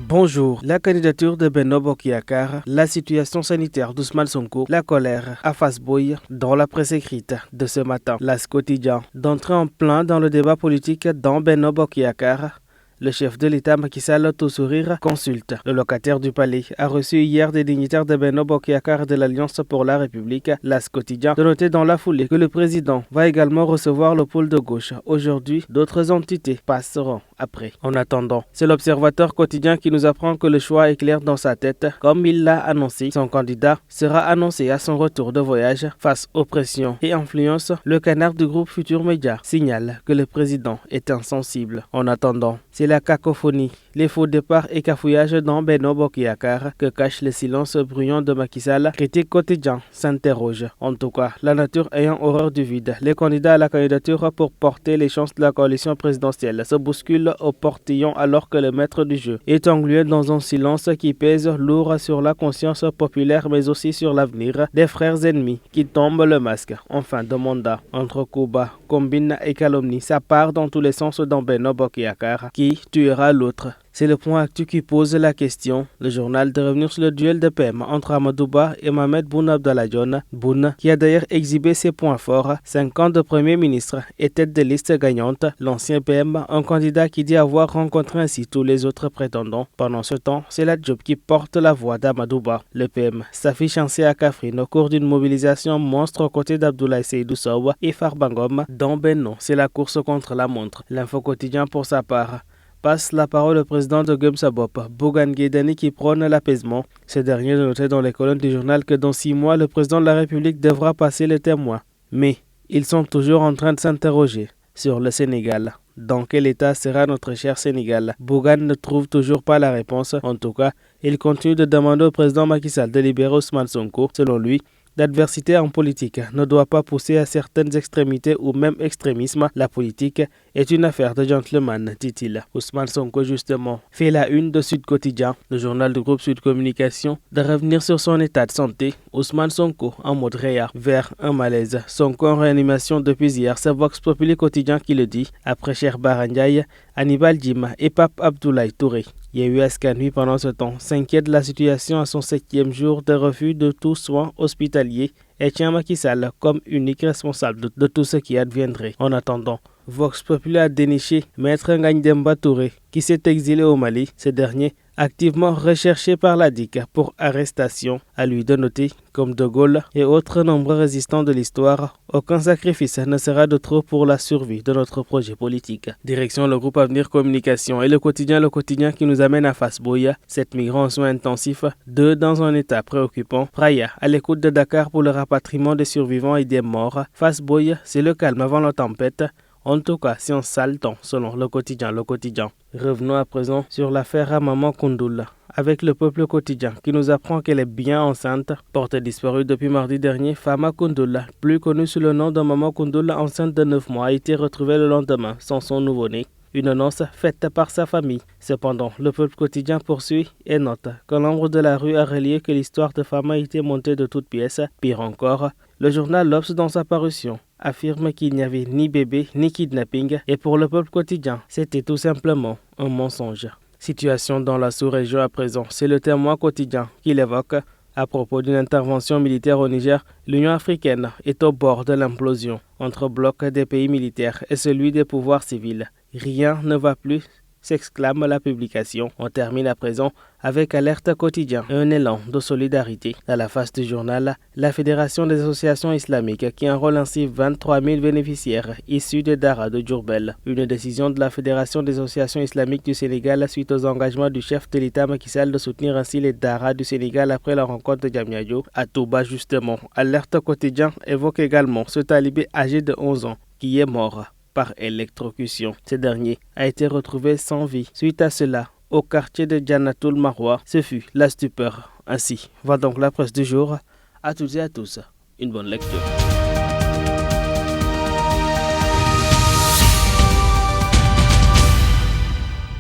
Bonjour. La candidature de Benno Bokk Yakaar, la situation sanitaire d'Ousmane Sonko, la colère à Fass Boye dans la presse écrite de ce matin. L'As quotidien. D'entrer en plein dans le débat politique dans Benno Bokk Yakaar, le chef de l'État Macky Sall, tout sourire, consulte. Le locataire du palais a reçu hier des dignitaires de Benno Bokk Yakaar de l'Alliance pour la République. L'As quotidien de noter dans la foulée que le président va également recevoir le pôle de gauche. Aujourd'hui, d'autres entités passeront après. En attendant, c'est l'Observateur quotidien qui nous apprend que le choix est clair dans sa tête. Comme il l'a annoncé, son candidat sera annoncé à son retour de voyage. Face aux pressions et influences, le canard du groupe Futur Média signale que le président est insensible. En attendant, c'est la cacophonie, les faux départs et cafouillages dans Benno Bokk Yakaar que cache le silence bruyant de Macky Sall. Critique quotidien s'interroge. En tout cas, la nature ayant horreur du vide, les candidats à la candidature pour porter les chances de la coalition présidentielle se bousculent au portillon alors que le maître du jeu est englué dans un silence qui pèse lourd sur la conscience populaire mais aussi sur l'avenir des frères ennemis qui tombent le masque en fin de mandat. Entre coups bas, combine et calomnie, ça part dans tous les sens dans Benno Bokk Yakaar. Qui tuera l'autre? C'est le point actu qui pose la question. Le journal de revenir sur le duel de PM entre Amadou Ba et Mohamed Boun Abdallah Dionne. Boun, qui a d'ailleurs exhibé ses points forts, 5 ans de Premier ministre et tête de liste gagnante. L'ancien PM, un candidat qui dit avoir rencontré ainsi tous les autres prétendants. Pendant ce temps, c'est la Diop qui porte la voix d'Amadou Ba. Le PM s'affiche ainsi à Kaffrine au cours d'une mobilisation monstre aux côtés d'Abdoulaye Seydou Sow et Farba Ngom. Dans Benno, c'est la course contre la montre. L'info quotidien pour sa part passe la parole au président de Gëm Sa Bopp, Bougane Gueye Dany, qui prône l'apaisement. Ce dernier notait dans les colonnes du journal que dans 6 mois, le président de la République devra passer les témoins. Mais ils sont toujours en train de s'interroger sur le Sénégal. Dans quel état sera notre cher Sénégal? Bougane ne trouve toujours pas la réponse. En tout cas, il continue de demander au président Macky Sall de libérer Ousmane Sonko. Selon lui, l'adversité en politique ne doit pas pousser à certaines extrémités ou même extrémisme. La politique est une affaire de gentleman, dit-il. Ousmane Sonko, justement, fait la une de Sud Quotidien, le journal du groupe Sud Communication, de revenir sur son état de santé. Ousmane Sonko en mode réa vers un malaise. Sonko en réanimation depuis hier, c'est Vox Populi Quotidien qui le dit. Après Cheikh Bara Ndiaye, Hannibal Djim et Pape Abdoulaye Touré. Yewwi Askan Wi pendant ce temps s'inquiète de la situation à son 7e jour de refus de tout soin hospitalier et tient Macky Sall comme unique responsable de tout ce qui adviendrait. En attendant, Vox Populi a déniché Maître Ngagne Demba Touré qui s'est exilé au Mali. Ce dernier activement recherché par la DIC pour arrestation. À lui de noter, comme De Gaulle et autres nombreux résistants de l'histoire, aucun sacrifice ne sera de trop pour la survie de notre projet politique. Direction le groupe Avenir Communication et le quotidien qui nous amène à Fass Boye. 7 migrants en soins intensifs, 2 dans un état préoccupant. Praia à l'écoute de Dakar pour le rapatriement des survivants et des morts. Fass Boye, c'est le calme avant la tempête. En tout cas, c'est un sale temps, selon le quotidien. Revenons à présent sur l'affaire à Maman Koundoul, avec le Peuple quotidien qui nous apprend qu'elle est bien enceinte. Portée disparue depuis mardi dernier, Fama Koundoul, plus connue sous le nom de Maman Koundoul, enceinte de 9 mois, a été retrouvée le lendemain sans son nouveau-né. Une annonce faite par sa famille. Cependant, le Peuple quotidien poursuit et note que l'ombre de la rue a relié que l'histoire de Fama a été montée de toutes pièces. Pire encore, le journal L'Obs, dans sa parution, affirme qu'il n'y avait ni bébé ni kidnapping et pour le Peuple quotidien, c'était tout simplement un mensonge. Situation dans la sous-région à présent, c'est le Témoin quotidien qui l'évoque. À propos d'une intervention militaire au Niger, l'Union africaine est au bord de l'implosion entre bloc des pays militaires et celui des pouvoirs civils. Rien ne va plus, s'exclame la publication. On termine à présent avec Alerte quotidien et un élan de solidarité. À la face du journal, la Fédération des associations islamiques qui enrôle ainsi 23 000 bénéficiaires issus des Daara de Diourbel. Une décision de la Fédération des associations islamiques du Sénégal suite aux engagements du chef de l'État Macky Sall de soutenir ainsi les Daara du Sénégal après la rencontre de Diamniadio. À Touba justement, Alerte quotidien évoque également ce talibé âgé de 11 ans qui est mort par électrocution. Ce dernier a été retrouvé sans vie. Suite à cela, au quartier de Jannatul Mahwa, ce fut la stupeur. Ainsi va donc la presse du jour. À toutes et à tous, une bonne lecture.